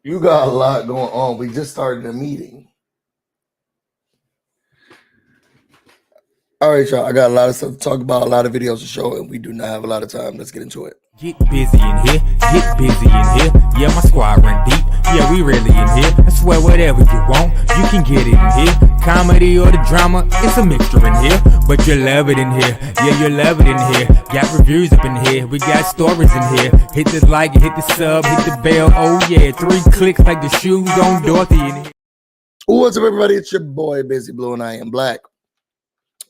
You got a lot going on. We just started a meeting. All right, y'all. I got a lot of stuff to talk about, a lot of videos to show, and we do not have a lot of time. Let's get into it. Get busy in here, get busy in here. Yeah, my squad run deep. Yeah, we really in here. I swear whatever you want, you can get it in here. Comedy or the drama, it's a mixture in here. But you love it in here. Yeah, you love it in here. Got reviews up in here. We got stories in here. Hit the like, hit the sub, hit the bell. Oh yeah, 3 clicks like the shoes on Dorothy in here. What's up, everybody? It's your boy BusyBlu, and I am black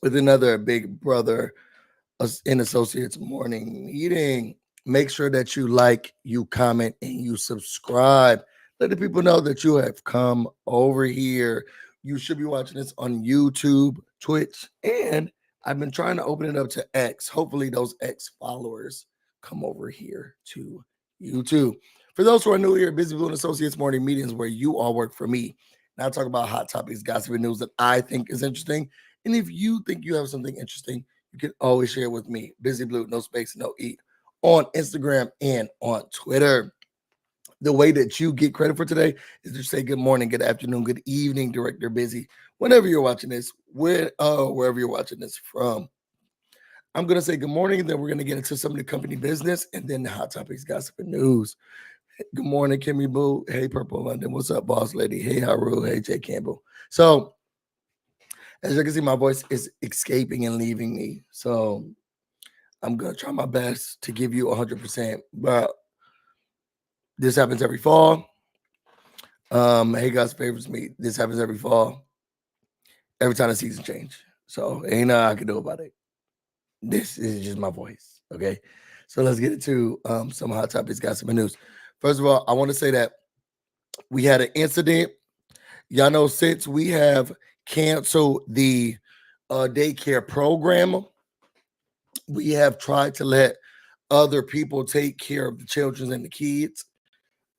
with another Big Brother in Associates morning meeting. Make sure that you like, you comment, and you subscribe. Let the people know that you have come over here. You should be watching this on YouTube, Twitch, and I've been trying to open it up to X. Hopefully those X followers come over here to YouTube. For those who are new here, BusyBlu and Associates morning meetings where you all work for me. Now I talk about hot topics, gossip, and news that I think is interesting. And if you think you have something interesting, you can always share with me. BusyBlu, no space, no E, on Instagram and on Twitter. The way that you get credit for today is to say good morning, good afternoon, good evening, Director Busy, whenever you're watching this, wherever you're watching this from. I'm going to say good morning, and then we're going to get into some of the company business and then the hot topics, gossip, and news. Good morning, Kimmy Boo. Hey, Purple London. What's up, Boss Lady? Hey, Haru. Hey, Jay Campbell. So, as you can see, my voice is escaping and leaving me. So, I'm going to try my best to give you 100%. But this happens every fall. Hey, guys, favorites me. This happens every fall. Every time the season change. So, ain't nothing I can do about it. This is just my voice. Okay. So, let's get into some hot topics, gossip, and news. First of all, I want to say that we had an incident. Y'all know, since we have canceled the daycare program, we have tried to let other people take care of the children and the kids.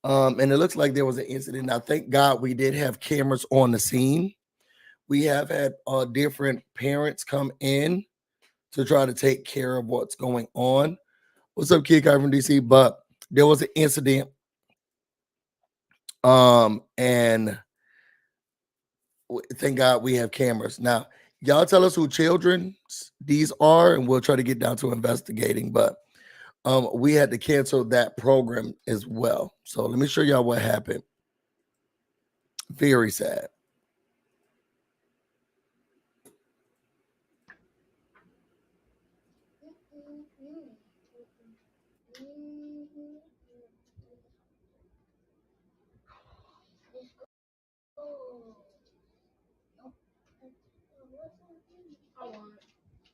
And it looks like there was an incident. Now, thank God we did have cameras on the scene. We have had different parents come in to try to take care of what's going on. What's up, Kid Guy from DC? But there was an incident. And thank God we have cameras. Now, y'all tell us who children these are, and we'll try to get down to investigating. But we had to cancel that program as well. So let me show y'all what happened. Very sad.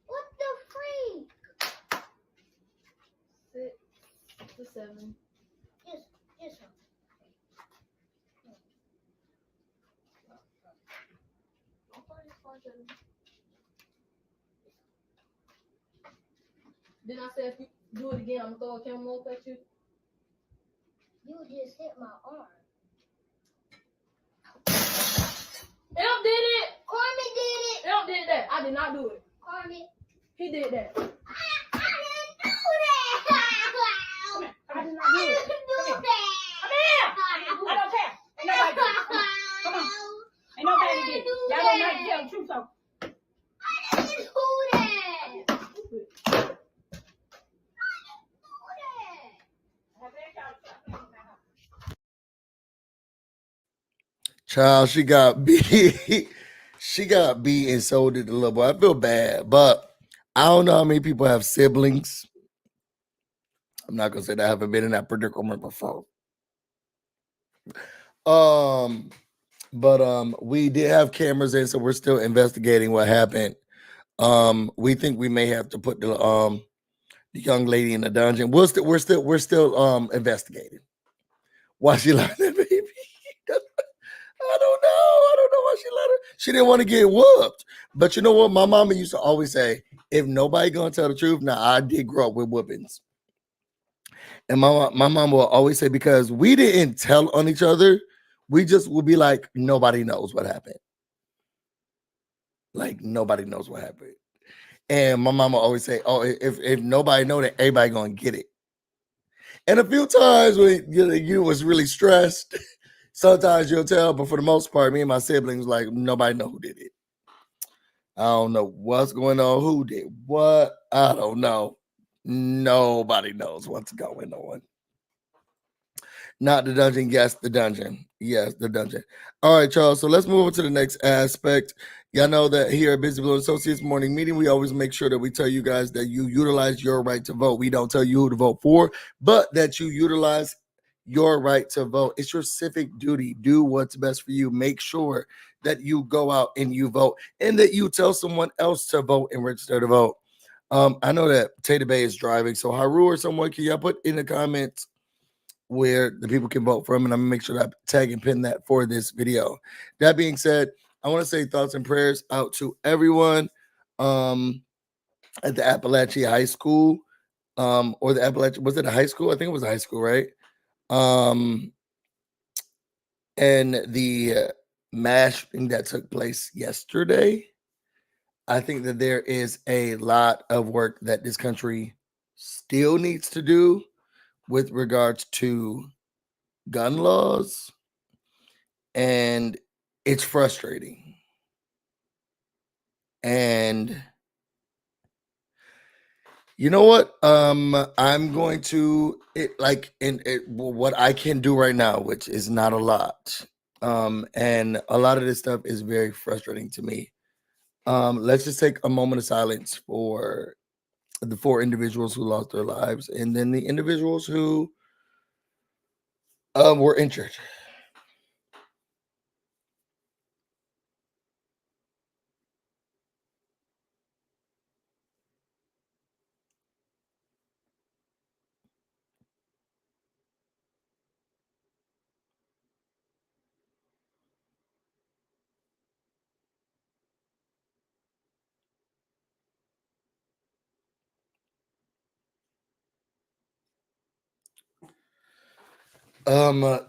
What the freak? 6 to 7. Yes. Then I said, if you do it again, I'm gonna throw a camera up at you. You just hit my arm. Elm did it. Carmen did it. Elm did that. I did not do it. Carmen. He did that. I didn't do that. I did not do it. I didn't do that. Come here. I don't care. Ain't nobody do it. Come on. Ain't nobody did it. Y'all don't have to tell the truth, so. I didn't do that. Child, she got beat. She got beat and so did the little boy. I feel bad, but I don't know how many people have siblings. I'm not gonna say that I haven't been in that predicament before. But we did have cameras in, so we're still investigating what happened. We think we may have to put the young lady in the dungeon. We're still investigating. Why she like that baby? I don't know why she let her. She didn't want to get whooped. But you know what? My mama used to always say, if nobody gonna tell the truth, now I did grow up with whoopings. And my mom will always say, because we didn't tell on each other, we just would be like, nobody knows what happened. Like, nobody knows what happened. And my mama always say, oh, if nobody know that, everybody gonna get it. And a few times when you was really stressed, Sometimes you'll tell, but for the most part, me and my siblings, like, nobody know who did it. I don't know what's going on, who did what. I don't know. Nobody knows what's going on. Not the dungeon. Yes, the dungeon. Yes, the dungeon. All right, y'all. So let's move on to the next aspect. Y'all know that here at BusyBlu Associates Morning Meeting, we always make sure that we tell you guys that you utilize your right to vote. We don't tell you who to vote for, but that you utilize your right to vote. It's your civic duty. Do what's best for you. Make sure that you go out and you vote, and that you tell someone else to vote and register to vote. I know that Tater Bay is driving, so Haru or someone, can y'all put in the comments where the people can vote from, and I'm gonna make sure that I tag and pin that for this video. That being said, I want to say thoughts and prayers out to everyone at the Appalachia High School, or the Appalachia, was it a high school? I think it was a high school, right? And the mashing that took place yesterday. I think that there is a lot of work that this country still needs to do with regards to gun laws, and it's frustrating. And you know what? I'm going to what I can do right now, which is not a lot. And a lot of this stuff is very frustrating to me. Let's just take a moment of silence for the 4 individuals who lost their lives, and then the individuals who were injured.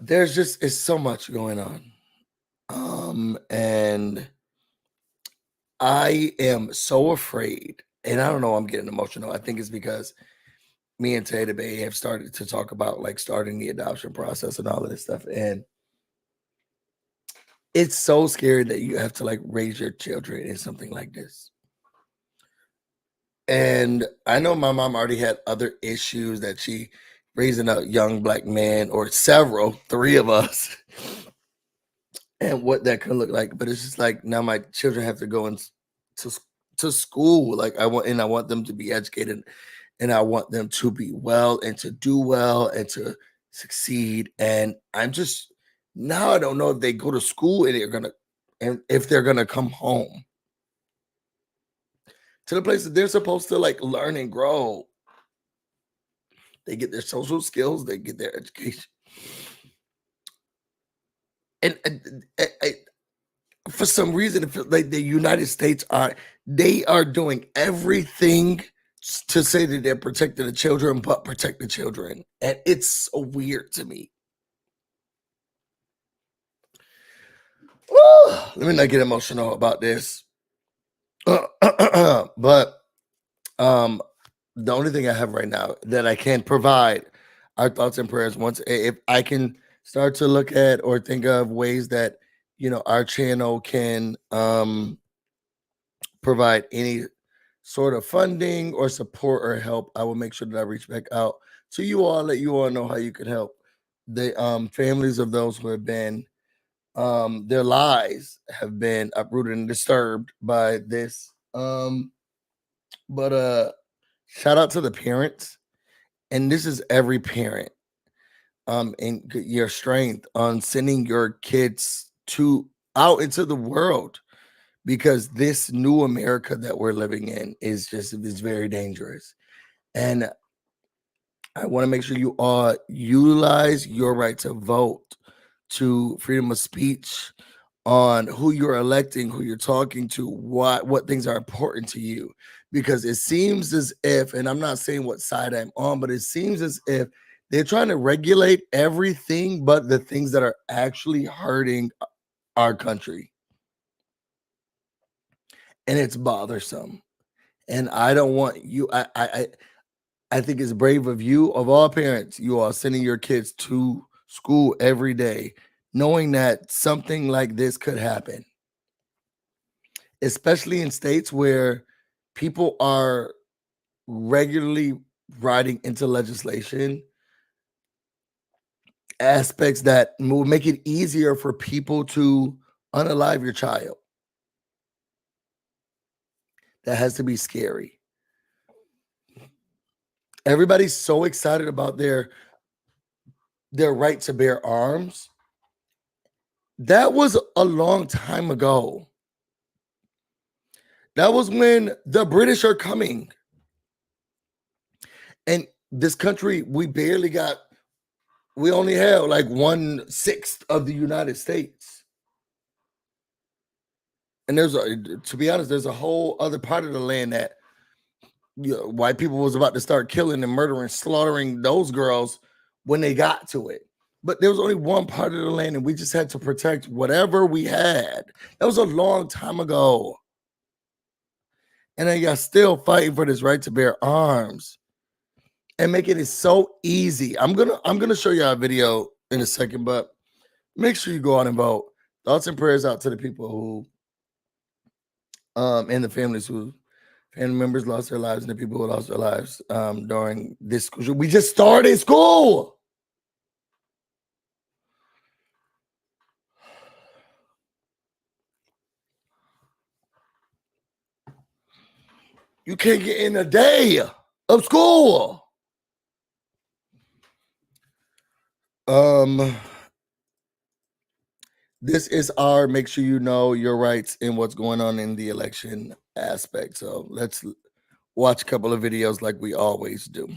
There's just it's so much going on. And I am so afraid, and I don't know, I'm getting emotional. I think it's because me and Tater Bay have started to talk about like starting the adoption process and all of this stuff. And it's so scary that you have to like raise your children in something like this. And I know my mom already had other issues that she raising a young black man, or several, 3 of us, and what that could look like. But it's just like now my children have to go to school. Like I want them to be educated, and I want them to be well and to do well and to succeed. And I'm just now I don't know if they go to school and if they're gonna come home to the place that they're supposed to like learn and grow. They get their social skills, they get their education. And for some reason, it feels like the United States are doing everything to say that they're protecting the children, but protect the children. And it's so weird to me. Let me not get emotional about this. But the only thing I have right now that I can provide our thoughts and prayers. Once if I can start to look at or think of ways that our channel can provide any sort of funding or support or help, I will make sure that I reach back out to you all, let you all know how you can help the families of those who have been their lives have been uprooted and disturbed by this. But shout out to the parents, and this is every parent, and your strength on sending your kids out into the world, because this new America that we're living in is very dangerous. And I want to make sure you all utilize your right to vote, to freedom of speech, on who you're electing, who you're talking to, what things are important to you. Because it seems as if, and I'm not saying what side I'm on, but it seems as if they're trying to regulate everything but the things that are actually hurting our country. And it's bothersome. And I don't want you, I think it's brave of you, of all parents, you are sending your kids to school every day, knowing that something like this could happen, especially in states where people are regularly writing into legislation aspects that will make it easier for people to unalive your child. That has to be scary. Everybody's so excited about their right to bear arms. That was a long time ago. That was when the British are coming. And this country, we only have like 1/6 of the United States. And to be honest, there's a whole other part of the land that white people was about to start killing and murdering, slaughtering those girls when they got to it. But there was only one part of the land, and we just had to protect whatever we had. That was a long time ago. And then y'all still fighting for this right to bear arms and making it so easy. I'm gonna show y'all a video in a second, but make sure you go out and vote. Thoughts and prayers out to the people who and the families who family members lost their lives and the people who lost their lives during this school. We just started school. You can't get in a day of school. This is our make sure you know your rights and what's going on in the election aspect. So let's watch a couple of videos like we always do.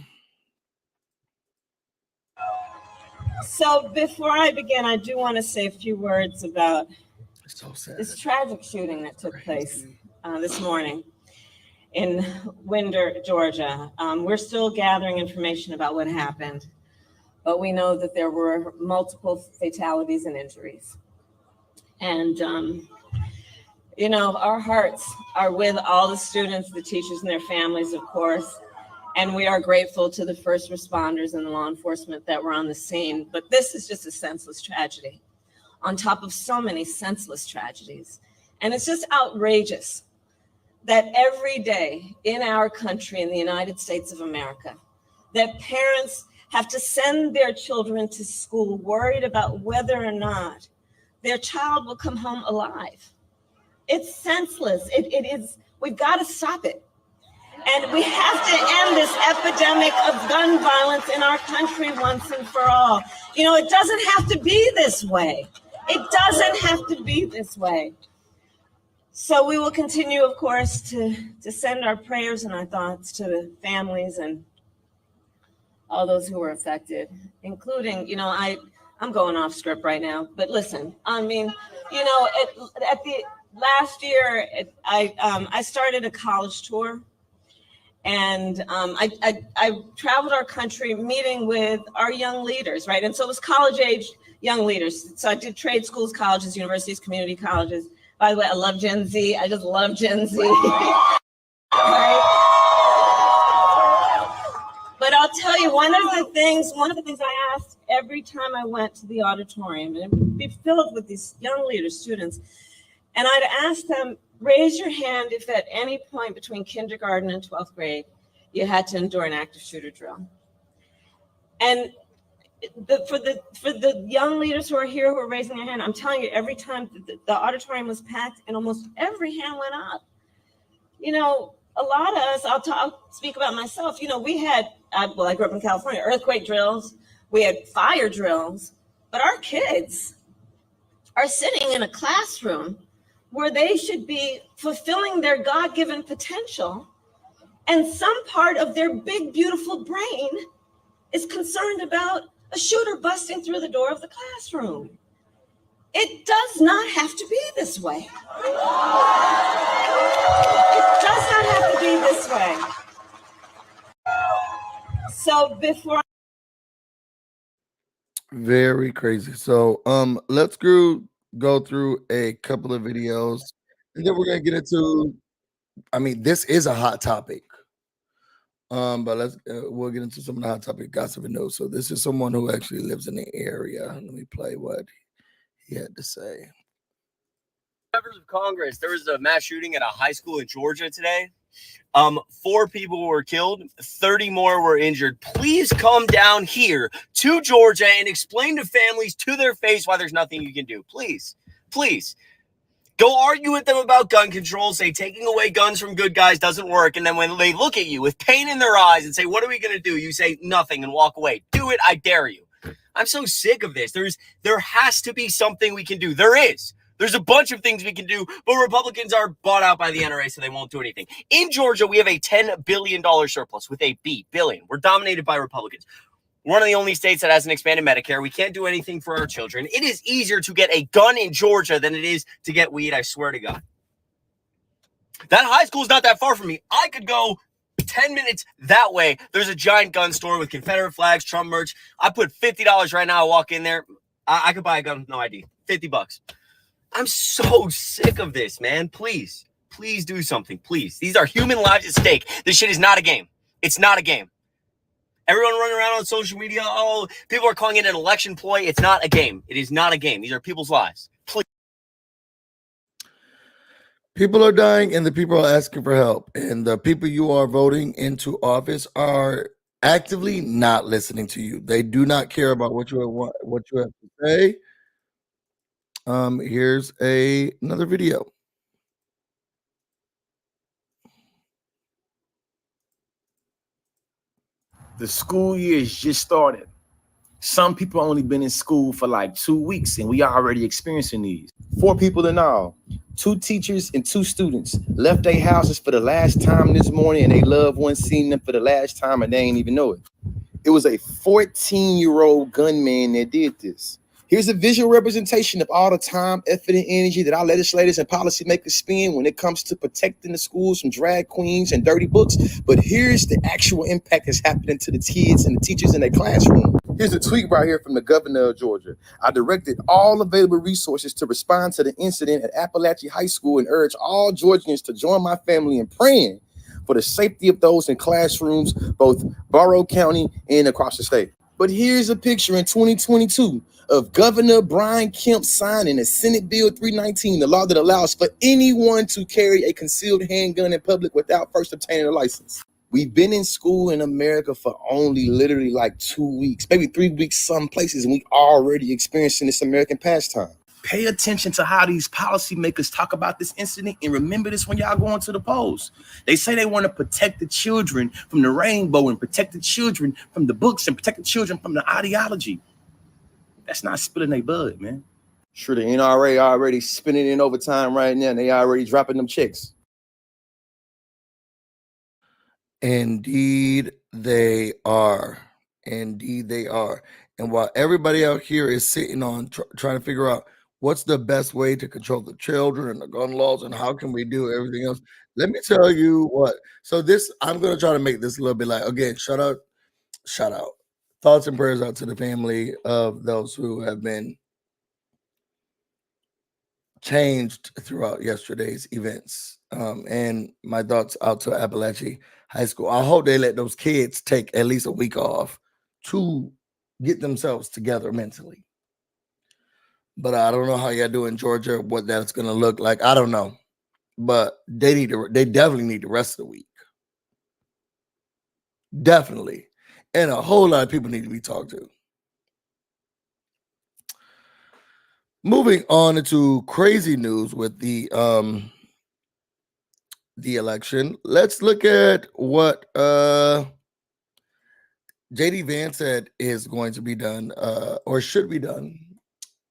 So before I begin, I do want to say a few words about this tragic shooting that took place this morning in Winder, Georgia. We're still gathering information about what happened, but we know that there were multiple fatalities and injuries. And, you know, our hearts are with all the students, the teachers, and their families, of course. And we are grateful to the first responders and the law enforcement that were on the scene. But this is just a senseless tragedy on top of so many senseless tragedies. And it's just outrageous that every day in our country, in the United States of America, that parents have to send their children to school worried about whether or not their child will come home alive. It's senseless. It is, we've got to stop it. And we have to end this epidemic of gun violence in our country once and for all. You know, it doesn't have to be this way. It doesn't have to be this way. So we will continue, of course, to send our prayers and our thoughts to the families and all those who were affected, including, you know, I'm going off script right now, but listen, I mean, you know, at the last year, I started a college tour, and I traveled our country meeting with our young leaders, right? And so it was college-age young leaders. So I did trade schools, colleges, universities, community colleges. By the way, I love Gen Z. I just love Gen Z. Right? But I'll tell you, one of the things I asked every time I went to the auditorium, and it would be filled with these young leaders, students, and I'd ask them, raise your hand if at any point between kindergarten and 12th grade, you had to endure an active shooter drill. And for the young leaders who are here who are raising their hand, I'm telling you, every time the auditorium was packed and almost every hand went up. You know, a lot of us, I'll speak about myself, you know, we had, well, I grew up in California, earthquake drills, we had fire drills, but our kids are sitting in a classroom where they should be fulfilling their God-given potential, and some part of their big, beautiful brain is concerned about a shooter busting through the door of the classroom. It does not have to be this way. It does not have to be this way. So before Very crazy. So let's go through a couple of videos, and then we're gonna get into, I mean, this is a hot topic. But we'll get into some of the hot topic gossip and news. So this is someone who actually lives in the area. Let me play what he had to say. Members of Congress, there was a mass shooting at a high school in Georgia today. 4 people were killed, 30 more were injured. Please come down here to Georgia and explain to families to their face why there's nothing you can do. Please, please. Go argue with them about gun control, say taking away guns from good guys doesn't work, and then when they look at you with pain in their eyes and say, what are we going to do? You say nothing and walk away. Do it, I dare you. I'm so sick of this. There has to be something we can do. There is. There's a bunch of things we can do, but Republicans are bought out by the NRA, so they won't do anything. In Georgia, we have a $10 billion surplus with a B, billion. We're dominated by Republicans. We're one of the only states that hasn't expanded Medicare. We can't do anything for our children. It is easier to get a gun in Georgia than it is to get weed, I swear to God. That high school is not that far from me. I could go 10 minutes that way. There's a giant gun store with Confederate flags, Trump merch. I put $50 right now. I walk in there. I could buy a gun with no ID. $50. I'm so sick of this, man. Please, please do something. Please. These are human lives at stake. This shit is not a game. It's not a game. Everyone running around on social media, oh, people are calling it an election ploy. It's not a game. It is not a game. These are people's lives. Please. People are dying and the people are asking for help. And the people you are voting into office are actively not listening to you. They do not care about what you have to say. Here's another video. The school year has just started. Some people only been in school for like 2 weeks, and we are already experiencing these. 4 people in all, 2 teachers and 2 students left their houses for the last time this morning, and they loved ones seen them for the last time, and they ain't even know it. It was a 14-year-old gunman that did this. Here's a visual representation of all the time, effort, and energy that our legislators and policymakers spend when it comes to protecting the schools from drag queens and dirty books. But here's the actual impact that's happening to the kids and the teachers in their classroom. Here's a tweet right here from the governor of Georgia. I directed all available resources to respond to the incident at Appalachian High School and urge all Georgians to join my family in praying for the safety of those in classrooms, both Borough County and across the state. But here's a picture in 2022 of Governor Brian Kemp signing a Senate Bill 319, the law that allows for anyone to carry a concealed handgun in public without first obtaining a license. We've been in school in America for only literally like 2 weeks, maybe 3 weeks some places, and we already experiencing this American pastime. Pay attention to how these policymakers talk about this incident, and remember this when y'all go into the polls. They say they want to protect the children from the rainbow and protect the children from the books and protect the children from the ideology. That's not spilling their blood, man. Sure, the NRA already spinning in overtime right now, and they already dropping them checks. Indeed, they are. Indeed, they are. And while everybody out here is sitting on trying to figure out what's the best way to control the children and the gun laws and how can we do everything else, let me tell you what. So this, I'm going to try to make this a little bit like, again, shout out. Thoughts and prayers out to the family of those who have been changed throughout yesterday's events. And my thoughts out to Appalachian High School. I hope they let those kids take at least a week off to get themselves together mentally. But I don't know how y'all do in Georgia, what that's going to look like. I don't know. But they definitely need the rest of the week. Definitely. And a whole lot of people need to be talked to. Moving on into crazy news with the election. Let's look at what JD Vance said is going to be done or should be done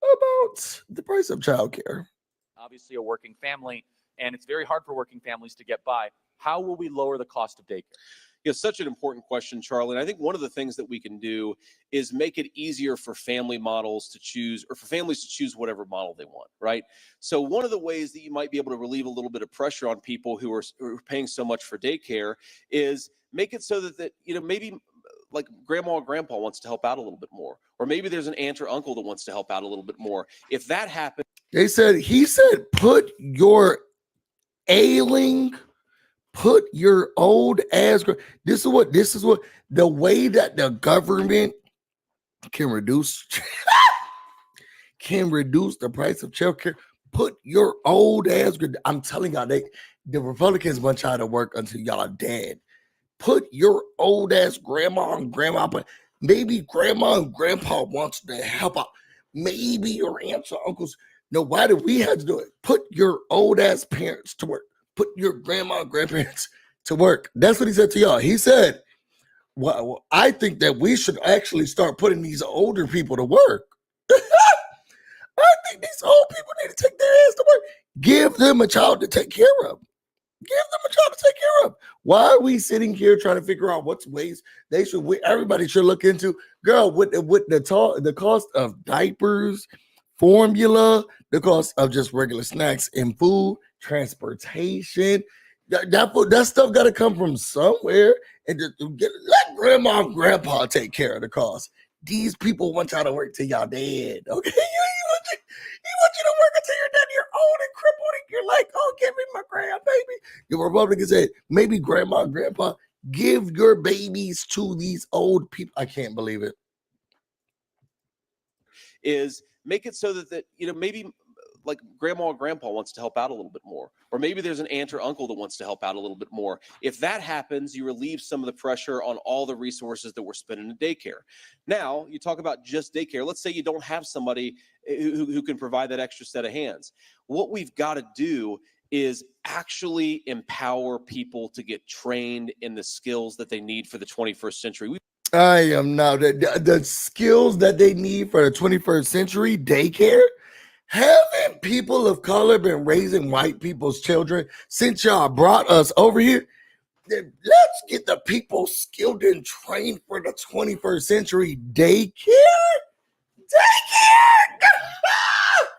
about the price of childcare. Obviously a working family, and it's very hard for working families to get by. How will we lower the cost of daycare? Yeah, such an important question, Charlie. And I think one of the things that we can do is make it easier for family models to choose, or for families to choose whatever model they want, right? So one of the ways that you might be able to relieve a little bit of pressure on people who are paying so much for daycare is make it so that maybe like grandma or grandpa wants to help out a little bit more, or maybe there's an aunt or uncle that wants to help out a little bit more. If that happens, he said, put your old ass. This is what the way that the government can reduce can reduce the price of childcare, put your old ass. I'm telling y'all, the Republicans want y'all to work until y'all dead. Put your old ass grandma and grandma, but maybe grandma and grandpa wants to help out. Maybe your aunts or uncles. No, why do we have to do it? Put your old ass parents to work. Put your grandma and grandparents to work. That's what he said to y'all. He said, well, I think that we should actually start putting these older people to work. I think these old people need to take their ass to work. Give them a child to take care of. Give them a child to take care of. Why are we sitting here trying to figure out what's ways they should? Everybody should look into. Girl, with the cost of diapers, formula, the cost of just regular snacks and food, transportation. That stuff got to come from somewhere, and let grandma and grandpa take care of the cost. These people want y'all to work till y'all dead. Okay, he wants you to work until you're dead. You're old and crippled, and you're like, oh, give me my grandbaby. The Republicans said maybe grandma and grandpa give your babies to these old people. I can't believe it. Is make it so that maybe like grandma or grandpa wants to help out a little bit more, or maybe there's an aunt or uncle that wants to help out a little bit more. If that happens, you relieve some of the pressure on all the resources that we're spending in daycare. Now, you talk about just daycare. Let's say you don't have somebody who can provide that extra set of hands. What we've got to do is actually empower people to get trained in the skills that they need for the 21st century. I am now the skills that they need for the 21st century daycare. Haven't people of color been raising white people's children since y'all brought us over here? Let's get the people skilled and trained for the 21st century daycare. Daycare!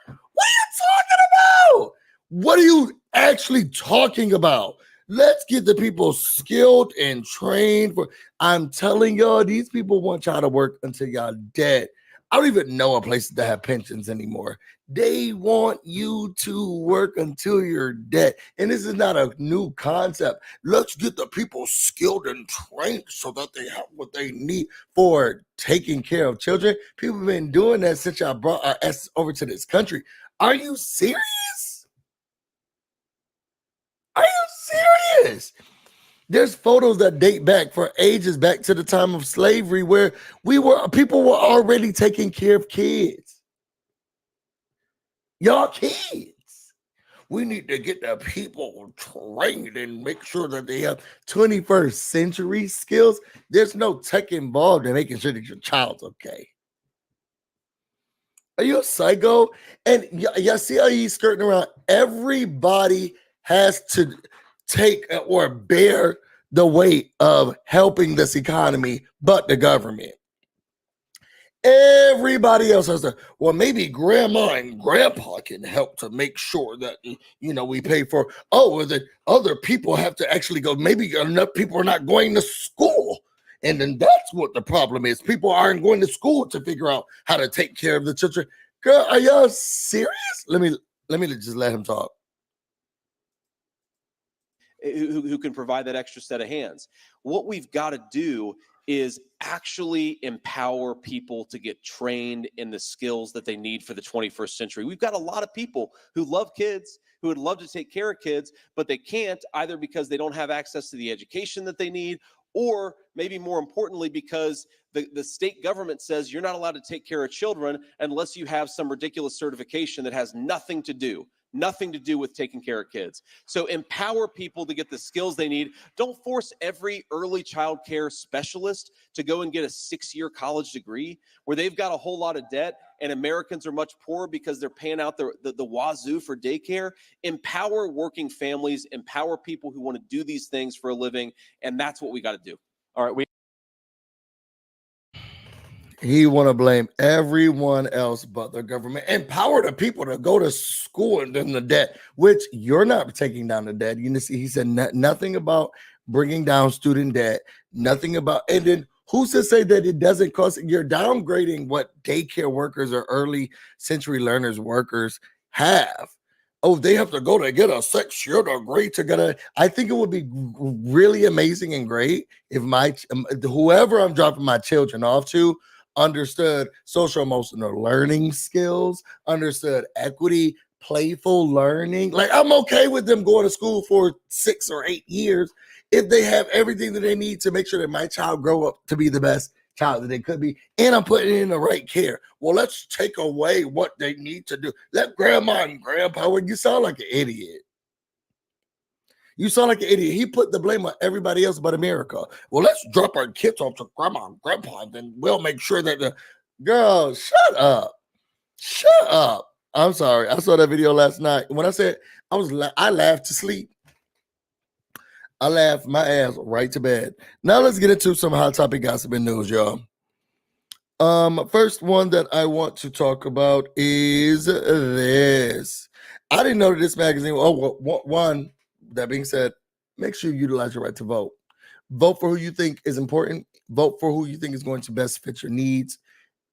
What are you talking about? What are you actually talking about? Let's get the people skilled and trained for. I'm telling y'all, these people want y'all to work until y'all dead. I don't even know a place that have pensions anymore. They want you to work until you're dead. And this is not a new concept. Let's get the people skilled and trained so that they have what they need for taking care of children. People have been doing that since y'all brought our asses over to this country. Are you serious? Are you serious? There's photos that date back for ages back to the time of slavery where people were already taking care of kids. Y'all kids. We need to get the people trained and make sure that they have 21st century skills. There's no tech involved in making sure that your child's okay. Are you a psycho? And y'all see how he's skirting around? Everybody has to take or bear the weight of helping this economy, but the government. Everybody else has to, well, maybe grandma and grandpa can help to make sure that, we pay for, or that other people have to actually go. Maybe enough people are not going to school. And then that's what the problem is. People aren't going to school to figure out how to take care of the children. Girl, are y'all serious? Let me just let him talk. Who can provide that extra set of hands. What we've got to do is actually empower people to get trained in the skills that they need for the 21st century. We've got a lot of people who love kids, who would love to take care of kids, but they can't, either because they don't have access to the education that they need, or maybe more importantly, because the state government says you're not allowed to take care of children unless you have some ridiculous certification that has nothing to do with taking care of kids. So empower people to get the skills they need. Don't force every early child care specialist to go and get a 6-year college degree where they've got a whole lot of debt and Americans are much poorer because they're paying out the wazoo for daycare. Empower working families, empower people who want to do these things for a living, and that's what we got to do. All right, He want to blame everyone else but the government. Empower the people to go to school and then the debt, which you're not taking down the debt. He said nothing about bringing down student debt, nothing about, and then who's to say that it doesn't cost? You're downgrading what daycare workers or early century learners workers have. Oh, they have to go to get a 6-year degree to get a. I think it would be really amazing and great if whoever I'm dropping my children off to, understood social emotional learning skills, understood equity, playful learning. Like, I'm okay with them going to school for 6 or 8 years if they have everything that they need to make sure that my child grow up to be the best child that they could be, and I'm putting in the right care. Well, let's take away what they need to do. Let grandma and grandpa, when you sound like an idiot. You sound like an idiot. He put the blame on everybody else but America. Well, let's drop our kids off to grandma and grandpa, and then we'll make sure that the girl, shut up. Shut up. I'm sorry. I saw that video last night. When I said I laughed to sleep. I laughed my ass right to bed. Now let's get into some hot topic gossip and news, y'all. First one that I want to talk about is this. I didn't know that this magazine. Oh, well, one. That being said, make sure you utilize your right to vote. Vote for who you think is important. Vote for who you think is going to best fit your needs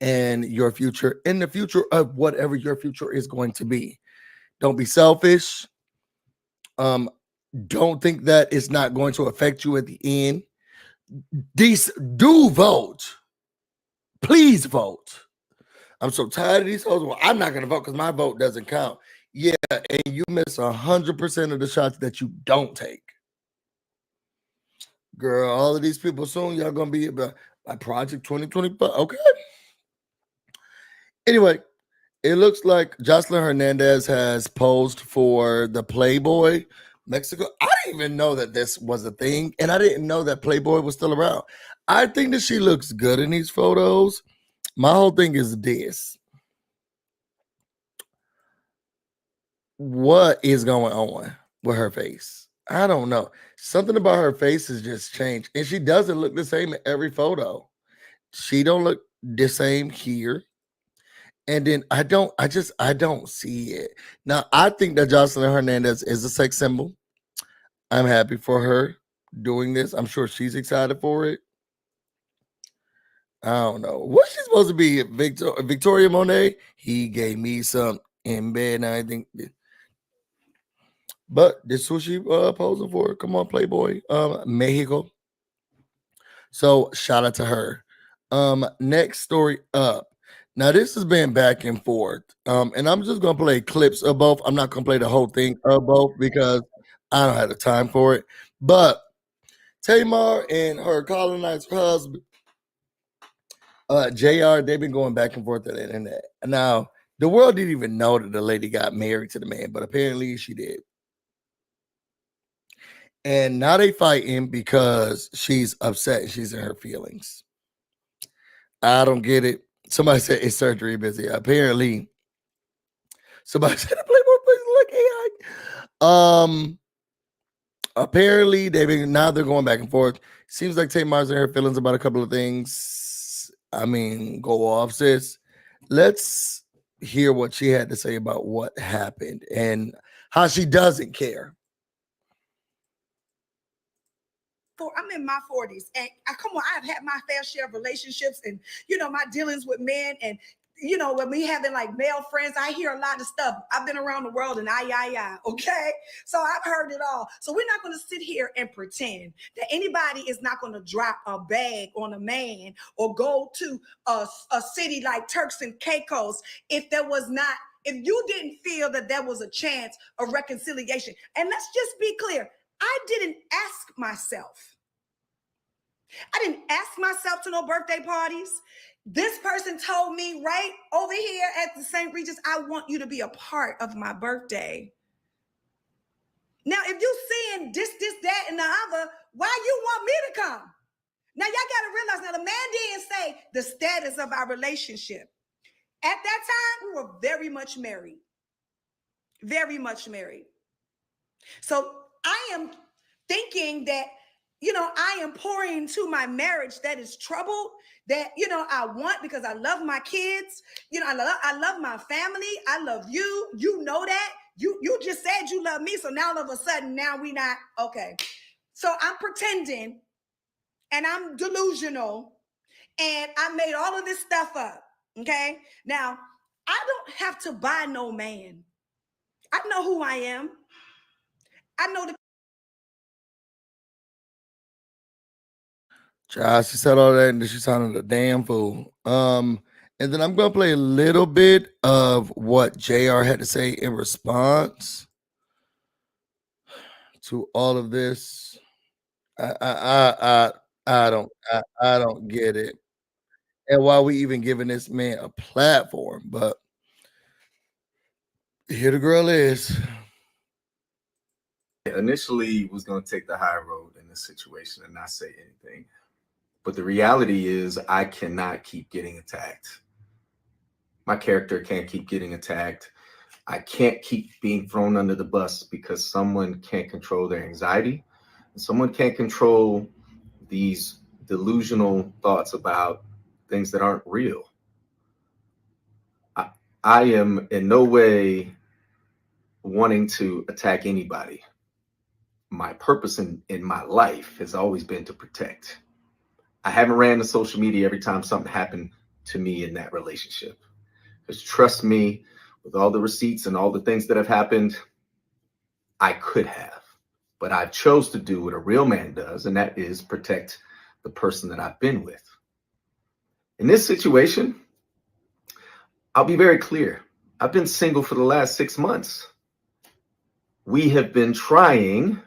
and your future, in the future of whatever your future is going to be. Don't be selfish. Don't think that it's not going to affect you at the end. Do vote. Please vote. I'm so tired of these hoes. Well, I'm not going to vote because my vote doesn't count. Yeah, and you miss 100% of the shots that you don't take. Girl, all of these people soon, y'all going to be by Project 2025. Okay. Anyway, it looks like Joseline Hernandez has posed for the PlayBoy Mexico. I didn't even know that this was a thing, and I didn't know that PlayBoy was still around. I think that she looks good in these photos. My whole thing is this. What is going on with her face? I don't know. Something about her face has just changed, and she doesn't look the same in every photo. She don't look the same here. And then I don't see it. Now, I think that Joseline Hernandez is a sex symbol. I'm happy for her doing this. I'm sure she's excited for it. I don't know. What's she supposed to be? Victoria Monet? He gave me some in bed, and I think. But this is who she posing for. Come on, PlayBoy. Mexico. So shout out to her. Next story up. Now, this has been back and forth, and I'm just going to play clips of both. I'm not going to play the whole thing of both because I don't have the time for it. But Tamar and her colonized husband, JR, they've been going back and forth on the internet. Now, the world didn't even know that the lady got married to the man, but apparently she did. And now they fighting because she's upset. She's in her feelings. I don't get it. Somebody said it's surgery busy. Apparently, somebody said the Playboy place look AI. Apparently they're going back and forth. Seems like Tamar's in her feelings about a couple of things. I mean, go off, sis. Let's hear what she had to say about what happened and how she doesn't care. I'm in my 40s, and come on, I've had my fair share of relationships and, my dealings with men. And, when we having like male friends, I hear a lot of stuff. I've been around the world and okay? So I've heard it all. So we're not going to sit here and pretend that anybody is not going to drop a bag on a man or go to a city like Turks and Caicos if you didn't feel that there was a chance of reconciliation. And let's just be clear. I didn't ask myself. I didn't ask myself to no birthday parties. This person told me right over here at the St. Regis, I want you to be a part of my birthday. Now, if you seeing this, that, and the other, why you want me to come? Now, y'all got to realize, now the man didn't say the status of our relationship. At that time, we were very much married. Very much married. So I am thinking that, I am pouring into my marriage that is troubled, that, I want because I love my kids. I love my family. I love you. You know that. You just said you love me. So now all of a sudden, now we not, okay. So I'm pretending and I'm delusional and I made all of this stuff up, okay? Now, I don't have to buy no man. I know who I am. I know the Child, she said all that and then she sounded a damn fool. And then I'm gonna play a little bit of what JR had to say in response to all of this. I don't get it. And why we even giving this man a platform, but here the girl is. Initially was going to take the high road in this situation and not say anything. But the reality is I cannot keep getting attacked. My character can't keep getting attacked. I can't keep being thrown under the bus because someone can't control their anxiety. And someone can't control these delusional thoughts about things that aren't real. I am in no way wanting to attack anybody. My purpose in my life has always been to protect. I haven't ran to social media every time something happened to me in that relationship. Because trust me, with all the receipts and all the things that have happened, I could have. But I chose to do what a real man does, and that is protect the person that I've been with. In this situation, I'll be very clear. I've been single for the last 6 months. We have been trying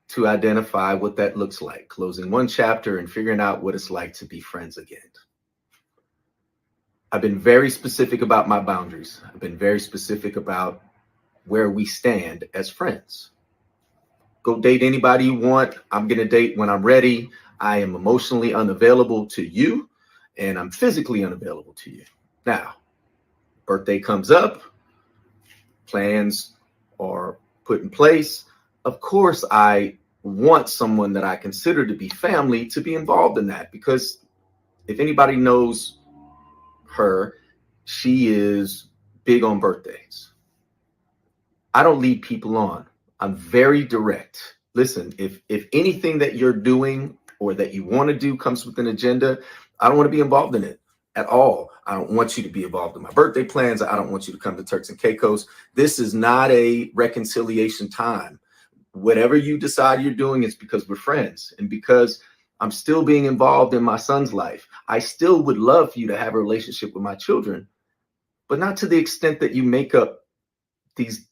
to identify what that looks like, closing one chapter and figuring out what it's like to be friends again. I've been very specific about my boundaries. I've been very specific about where we stand as friends. Go date anybody you want. I'm going to date when I'm ready. I am emotionally unavailable to you, and I'm physically unavailable to you. Now, birthday comes up, plans are put in place. Of course, I want someone that I consider to be family to be involved in that, because if anybody knows her, she is big on birthdays. I don't lead people on. I'm very direct. Listen, if anything that you're doing or that you want to do comes with an agenda, I don't want to be involved in it at all. I don't want you to be involved in my birthday plans. I don't want you to come to Turks and Caicos. This is not a reconciliation time. Whatever you decide you're doing is because we're friends and because I'm still being involved in my son's life. I still would love for you to have a relationship with my children, but not to the extent that you make up these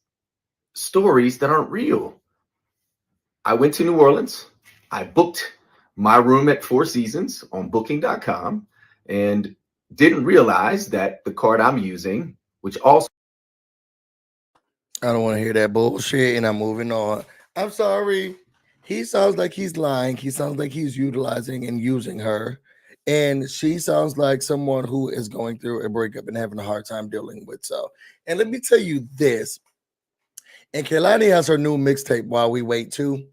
stories that aren't real. I went to New Orleans. I booked my room at Four Seasons on booking.com and didn't realize that the card I'm using, which also... I don't want to hear that bullshit, and I'm moving on. I'm sorry. He sounds like he's lying. He sounds like he's utilizing and using her. And she sounds like someone who is going through a breakup and having a hard time dealing with so. And let me tell you this. And Kehlani has her new mixtape, While We Wait too,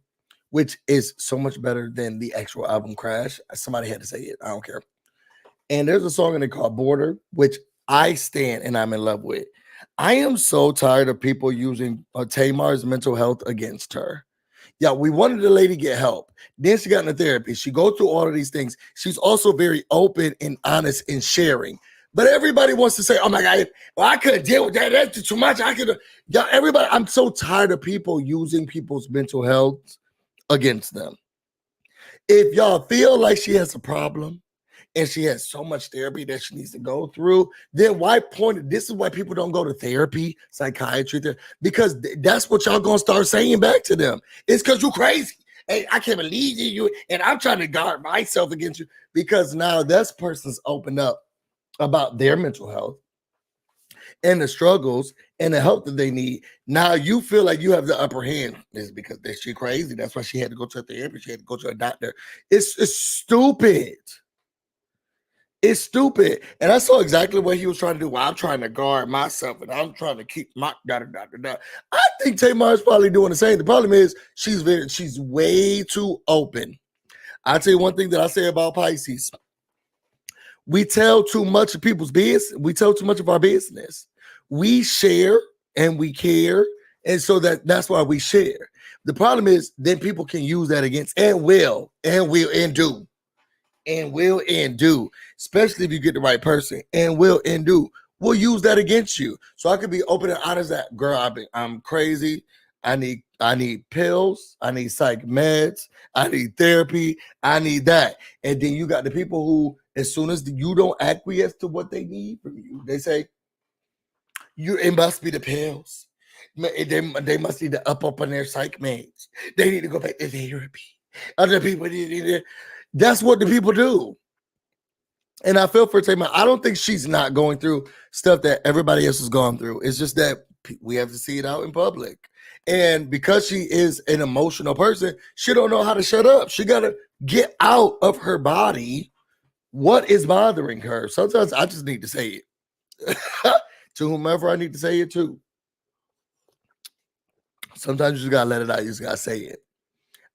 which is so much better than the actual album Crash. Somebody had to say it. I don't care. And there's a song in it called Border, which I stand and I'm in love with. I am so tired of people using Tamar's mental health against her. Yeah, we wanted the lady to get help. Then she got into therapy. She goes through all of these things. She's also very open and honest in sharing. But everybody wants to say, oh my God, well, I couldn't deal with that. That's too much. Yeah, everybody, I'm so tired of people using people's mental health against them. If y'all feel like she has a problem, and she has so much therapy that she needs to go through, then why point? This is why people don't go to therapy, psychiatry, because that's what y'all gonna start saying back to them. It's because you're crazy. Hey, I can't believe you, and I'm trying to guard myself against you, because now this person's opened up about their mental health and the struggles and the help that they need. Now you feel like you have the upper hand. It's because she's crazy. That's why she had to go to a therapist. She had to go to a doctor. It's stupid. It's stupid. And I saw exactly what he was trying to do. Well, I'm trying to guard myself and I'm trying to keep my da-da-da-da-da. I think Tamar is probably doing the same. The problem is she's way too open. I'll tell you one thing that I say about Pisces. We tell too much of people's business. We tell too much of our business. We share and we care. And so that's why we share. The problem is then people can use that against and will do. And will and do, especially if you get the right person, and will and do, will use that against you. So I could be open and honest that, girl, I'm crazy. I need pills, I need psych meds, I need therapy, I need that. And then you got the people who, as soon as you don't acquiesce to what they need from you, they say, it must be the pills. They must need to up on their psych meds. They need to go back to therapy. Other people need to. That's what the people do. And I feel for Tamar. I don't think she's not going through stuff that everybody else has gone through. It's just that we have to see it out in public. And because she is an emotional person, she don't know how to shut up. She got to get out of her body what is bothering her. Sometimes I just need to say it to whomever I need to say it to. Sometimes you just got to let it out. You just got to say it.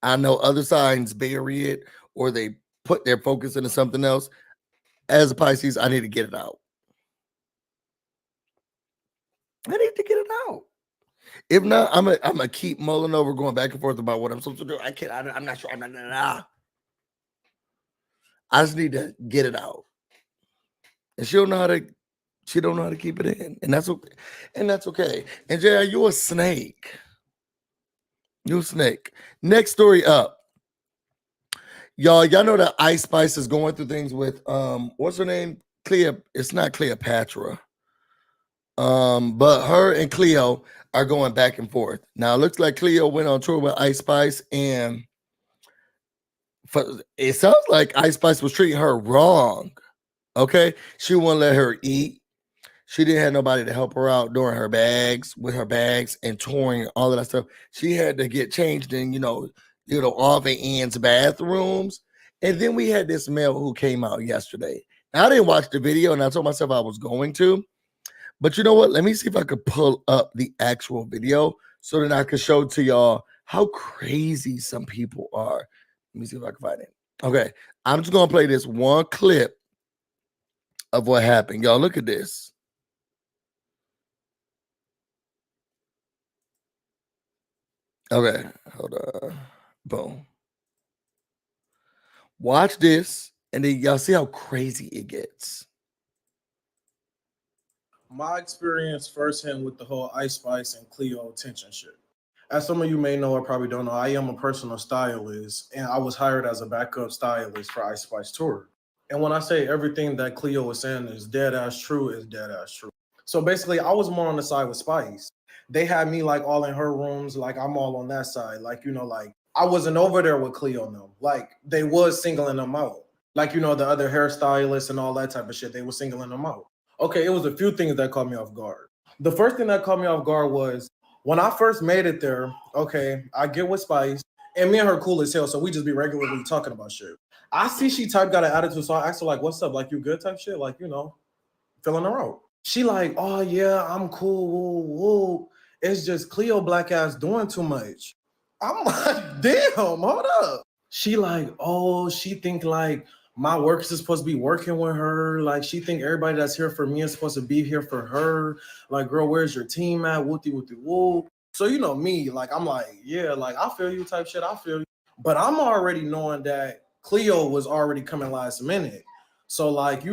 I know other signs bury it or they put their focus into something else. As a Pisces, I need to get it out. I need to get it out. If not, I'm gonna keep mulling over, going back and forth about what I'm supposed to do. I'm not sure. I just need to get it out. And she don't know how to keep it in. And that's okay. And Jay, you a snake. You a snake. Next story up. Y'all know that Ice Spice is going through things with what's her name? Cleo. It's not Cleopatra. But her and Cleo are going back and forth. Now it looks like Cleo went on tour with Ice Spice, and it sounds like Ice Spice was treating her wrong. Okay, she wouldn't let her eat. She didn't have nobody to help her out during her bags and touring, all of that stuff. She had to get changed in, all the ends bathrooms. And then we had this male who came out yesterday. Now, I didn't watch the video, and I told myself I was going to. But you know what? Let me see if I could pull up the actual video so that I can show to y'all how crazy some people are. Let me see if I can find it. Okay, I'm just going to play this one clip of what happened. Y'all, look at this. Okay, hold on. Boom. Watch this, and then y'all see how crazy it gets. My experience firsthand with the whole Ice Spice and Cleo attention shit. As some of you may know or probably don't know, I am a personal stylist, and I was hired as a backup stylist for Ice Spice tour. And when I say everything that Cleo was saying is dead ass true, is dead ass true. So basically, I was more on the side with Spice. They had me like all in her rooms, like I'm all on that side. Like, I wasn't over there with Cleo and them. Like, they was singling them out. Like, the other hairstylists and all that type of shit, they were singling them out. Okay, it was a few things that caught me off guard. The first thing that caught me off guard was when I first made it there, okay, I get with Spice, and me and her cool as hell, so we just be regularly talking about shit. I see she got an attitude, so I asked her, like, what's up? Like, you good type shit? Like, filling her out. She like, oh, yeah, I'm cool, woo, woo. It's just Cleo black ass doing too much. I'm like, damn, hold up. She like, oh, she think like, my workers is supposed to be working with her. Like, she think everybody that's here for me is supposed to be here for her. Like, girl, where's your team at? Wooty, wooty, woo. So, me, like, I'm like, yeah, like, I feel you type shit. I feel you. But I'm already knowing that Cleo was already coming last minute. So, like,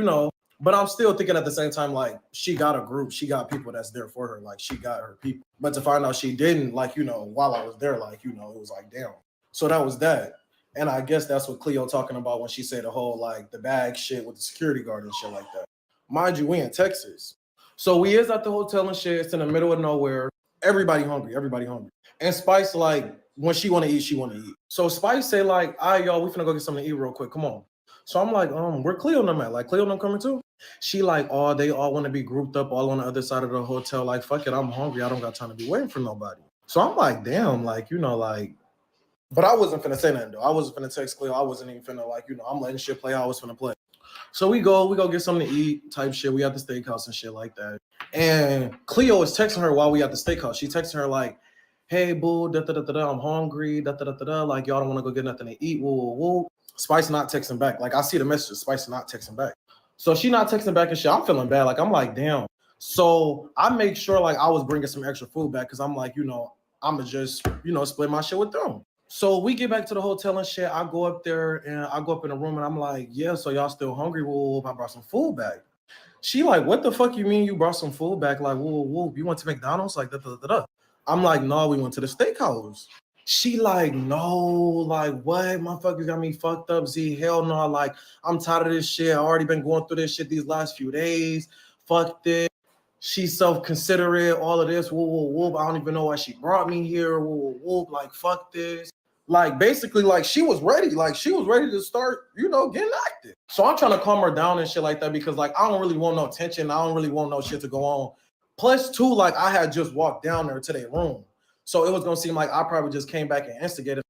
but I'm still thinking at the same time, like, she got a group. She got people that's there for her. Like, she got her people. But to find out she didn't, like, while I was there, like, it was like, damn. So that was that. And I guess that's what Cleo talking about when she said the whole, like, the bag shit with the security guard and shit like that. Mind you, we in Texas. So we is at the hotel and shit. It's in the middle of nowhere. Everybody hungry. And Spice, like, when she want to eat, she want to eat. So Spice say, like, all right, y'all, we finna go get something to eat real quick. Come on. So I'm like, where Cleo and them at? Like, Cleo and them coming too? She like, oh, they all want to be grouped up all on the other side of the hotel. Like, fuck it, I'm hungry. I don't got time to be waiting for nobody. So I'm like, damn, like, like, but I wasn't finna say nothing though. I wasn't finna text Cleo. I wasn't even finna like, I'm letting shit play how I was finna play. So we go get something to eat type shit. We at the steakhouse and shit like that. And Cleo is texting her while we at the steakhouse. She texting her like, hey, boo, da-da-da-da-da, I'm hungry, da-da-da-da-da, like, y'all don't want to go get nothing to eat, woo, woo, woo. Spice not texting back. Like, I see the messages. Spice not texting back. So she not texting back and shit. I'm feeling bad. Like, I'm like, damn. So I make sure, like, I was bringing some extra food back because I'm like, I'm going to just, split my shit with them. So we get back to the hotel and shit. I go up there and I go up in the room and I'm like, yeah, so y'all still hungry? Whoa, I brought some food back. She like, what the fuck you mean you brought some food back? Like, whoa, you went to McDonald's? Like, da-da-da-da. I'm like, no, we went to the steakhouse. She like, no, like what? Motherfuckers got me fucked up, Z. Hell no, like I'm tired of this shit. I already been going through this shit these last few days. Fuck this. She's self-considerate, all of this. Whoop, whoop, whoop. I don't even know why she brought me here. Whoop, whoop, whoop. Like, fuck this. Like, basically, like, she was ready. Like, she was ready to start, you know, getting active. So I'm trying to calm her down and shit like that because, like, I don't really want no tension. I don't really want no shit to go on. Plus, two, like, I had just walked down there to their room. So it was going to seem like I probably just came back and instigated.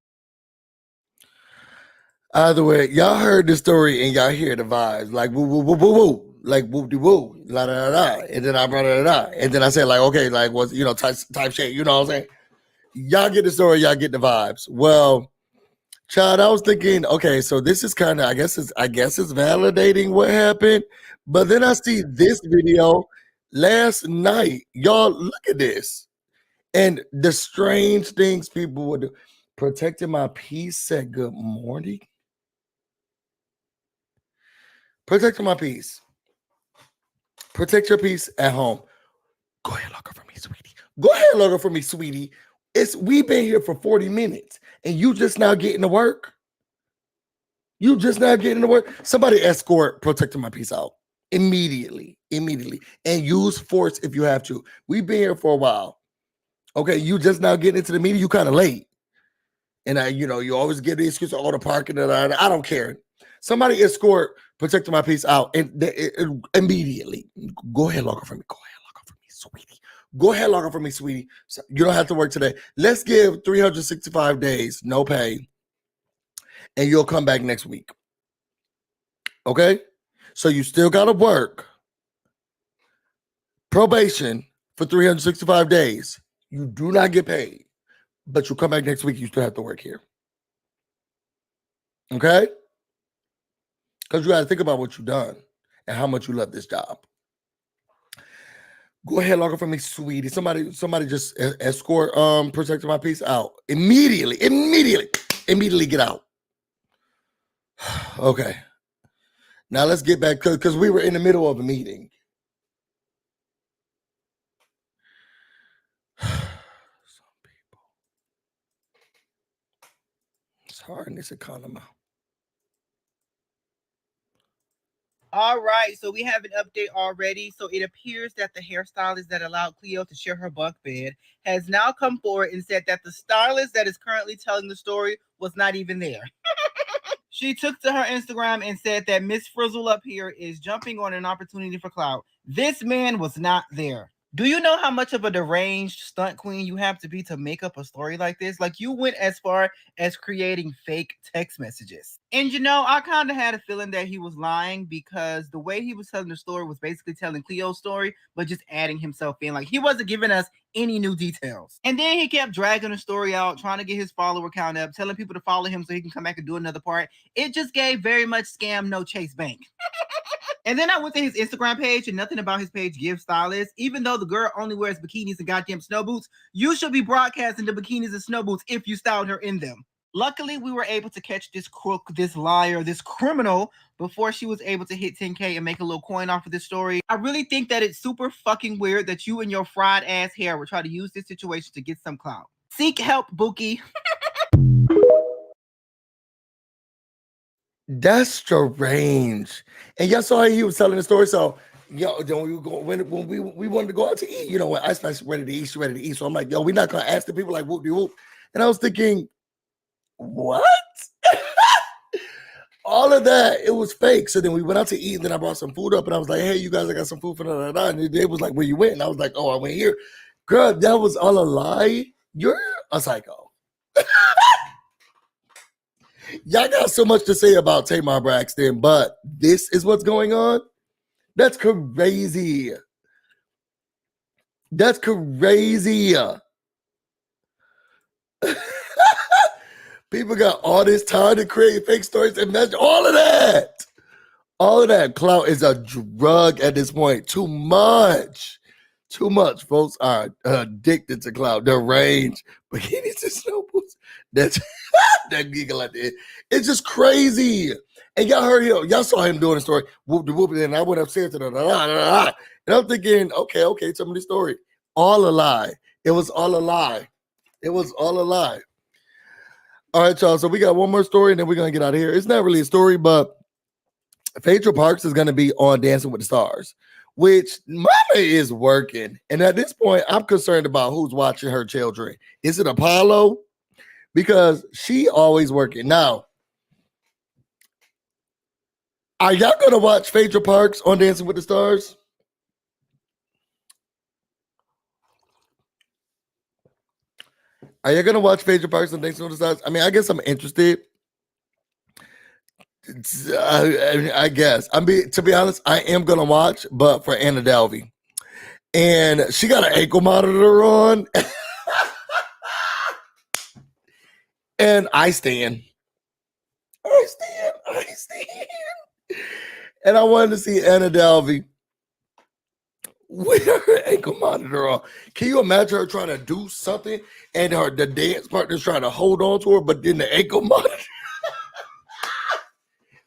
Either way, y'all heard the story and y'all hear the vibes. Like, woo, woo, woo, woo, woo. Like, whoop-de-woo, la-da-da-da. And then I brought it up. And then I said, like, okay, like, what's, you know, type shit. You know what I'm saying? Y'all get the story. Y'all get the vibes. Well, child, I was thinking, okay, so this is kind of, I guess it's validating what happened. But then I see this video last night. Y'all, look at this. And the strange things people would do. Protecting my peace said good morning. Protecting my peace. Protect your peace at home. Go ahead, log her for me, sweetie. Go ahead, log her for me, sweetie. We've been here for 40 minutes and you just now getting to work. You just now getting to work. Somebody escort protecting my peace out immediately. And use force if you have to. We've been here for a while. Okay, you just now getting into the meeting, you kind of late. And you always get the excuse of all the parking. I don't care. Somebody escort protecting my peace out and immediately. Go ahead, log her for me. Go ahead, log her for me, sweetie. Go ahead, log her for me, sweetie. So you don't have to work today. Let's give 365 days, no pay, and you'll come back next week. Okay? So you still got to work probation for 365 days. You do not get paid, but you come back next week, you still have to work here. Okay? Because you got to think about what you've done and how much you love this job. Go ahead, log her for me, sweetie. Somebody just escort protecting my peace out. Immediately get out. Okay. Now let's get back because we were in the middle of a meeting. Some people. It's hard in this economy. All right, so we have an update already. So it appears that the hairstylist that allowed Cleo to share her bunk bed has now come forward and said that the stylist that is currently telling the story was not even there. She took to her Instagram and said that Miss Frizzle up here is jumping on an opportunity for clout. This man was not there. Do you know how much of a deranged stunt queen you have to be to make up a story like this? Like, you went as far as creating fake text messages. And I kind of had a feeling that he was lying because the way he was telling the story was basically telling Cleo's story, but just adding himself in. Like, he wasn't giving us any new details. And then he kept dragging the story out, trying to get his follower count up, telling people to follow him so he can come back and do another part. It just gave very much scam, no chase bank. And then I went to his Instagram page and nothing about his page gives Stylist. Even though the girl only wears bikinis and goddamn snow boots, you should be broadcasting the bikinis and snow boots if you styled her in them. Luckily, we were able to catch this crook, this liar, this criminal before she was able to hit 10K and make a little coin off of this story. I really think that it's super fucking weird that you and your fried ass hair will try to use this situation to get some clout. Seek help, Bookie. That's strange. And y'all saw he was telling the story. So, when we wanted to go out to eat, when Ice Spice ready to eat, she ready to eat. So I'm like, we're not gonna ask the people like whoop de whoop. And I was thinking, what? All of that, it was fake. So then we went out to eat, and then I brought some food up, and I was like, hey, you guys, I got some food for da. And they was like, where you went? And I was like, oh, I went here. Girl, that was all a lie. You're a psycho. Y'all got so much to say about Tamar Braxton, but this is what's going on? That's crazy. That's crazy. People got all this time to create fake stories and measure all of that. All of that clout is a drug at this point. Too much. Too much. Folks are addicted to clout. Deranged. Bikinis and snow boots. That's that giggle at the end. It's just crazy. And y'all heard him. Y'all saw him doing the story. Whoop de whoop. And I went upstairs to and I'm thinking, okay, tell me the story. All a lie. It was all a lie. It was all a lie. All right, y'all. So we got one more story, and then we're gonna get out of here. It's not really a story, but Phaedra Parks is gonna be on Dancing with the Stars, which mama is working. And at this point, I'm concerned about who's watching her children. Is it Apollo? Because she always working. Now, are y'all gonna watch Phaedra Parks on Dancing with the Stars? Are you gonna watch Phaedra Parks on Dancing with the Stars? I mean, I guess I'm interested. I guess. To be honest, I am gonna watch, but for Anna Delvey. And she got an ankle monitor on. And I stand. And I wanted to see Anna Delvey with her ankle monitor on. Can you imagine her trying to do something and the dance partner's trying to hold on to her, but then the ankle monitor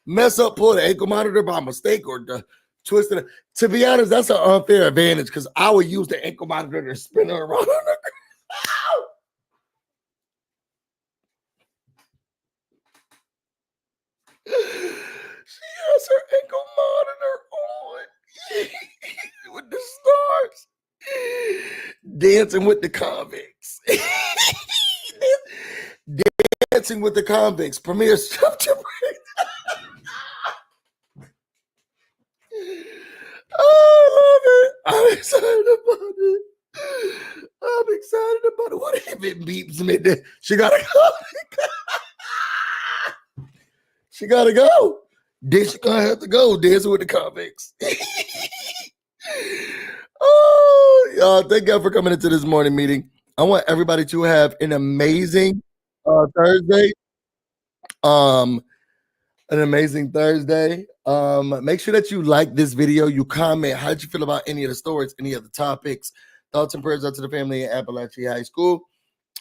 mess up, pull the ankle monitor by mistake or the twist it. To be honest, that's an unfair advantage because I would use the ankle monitor to spin her around on the ground. She has her ankle monitor on with the stars. Dancing with the convicts. Dancing with the convicts. Premiere structure. Oh, I love it. I'm excited about it. What if it beeps me? She gotta go. She gotta go. Then she gonna have to go dancing with the convicts. Oh, y'all, thank y'all for coming into this morning meeting. I want everybody to have an amazing Thursday. An amazing Thursday. Make sure that you like this video, you comment. How'd you feel about any of the stories, any of the topics? Thoughts and prayers out to the family at Appalachia High School.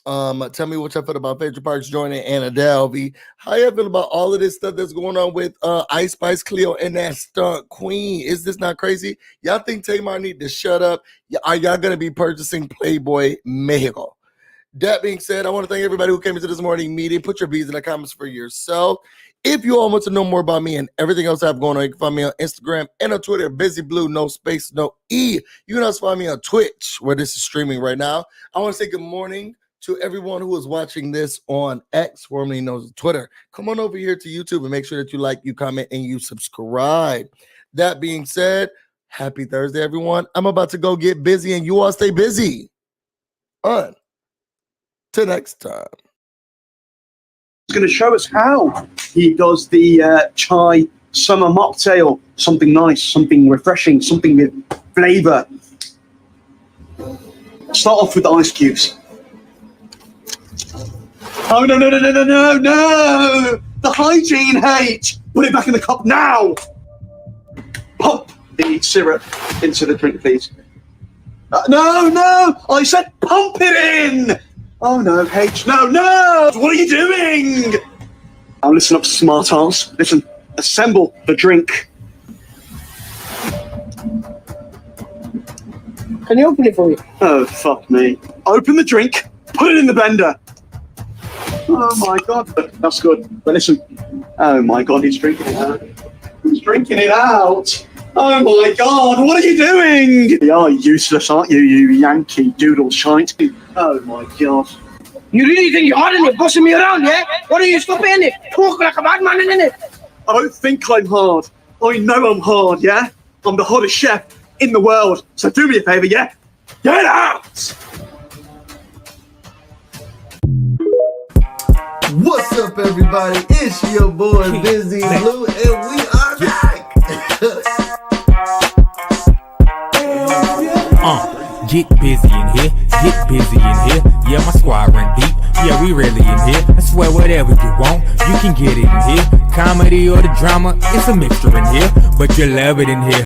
Tell me what y'all feel about Phaedra Parks joining Anna Delvey. How y'all feel about all of this stuff that's going on with Ice Spice, Cleo, and that stunt queen? Is this not crazy? Y'all think Tamar need to shut up? Are y'all going to be purchasing PlayBoy Mexico? That being said, I want to thank everybody who came into this morning meeting. Put your B's in the comments for yourself. If you all want to know more about me and everything else I have going on, you can find me on Instagram and on Twitter, BusyBlu, no space, no E. You can also find me on Twitch, where this is streaming right now. I want to say good morning to everyone who is watching this on X, formerly known as Twitter. Come on over here to YouTube and make sure that you like, you comment, and you subscribe. That being said, happy Thursday, everyone. I'm about to go get busy, and you all stay busy. On till next time. He's going to show us how he does the chai summer mocktail. Something nice, something refreshing, something with flavor. Start off with the ice cubes. Oh, no. The hygiene hate. Put it back in the cup now. Pump the syrup into the drink, please. No. I said pump it in. Oh, no, H. No. What are you doing? Now listen up, smart ass. Listen, assemble the drink. Can you open it for me? Oh, fuck me. Open the drink. Put it in the blender. Oh, my God. That's good. But listen. Oh, my God, he's drinking it out. He's drinking it out. Oh, my God. What are you doing? You are useless, aren't you, you Yankee doodle shite? Oh, my God. You really think you're hard in it, bossing me around, yeah? What are you stopping in it? Talk like a bad man in it. I don't think I'm hard. I know I'm hard, yeah? I'm the hottest chef in the world. So do me a favor, yeah? Get out! What's up, everybody? It's your boy, BusyBlu, and we are back. Get busy in here, get busy in here. Yeah, my squad run deep. Yeah, we really in here. I swear whatever you want, you can get it in here. Comedy or the drama, it's a mixture in here, but you'll love it in here.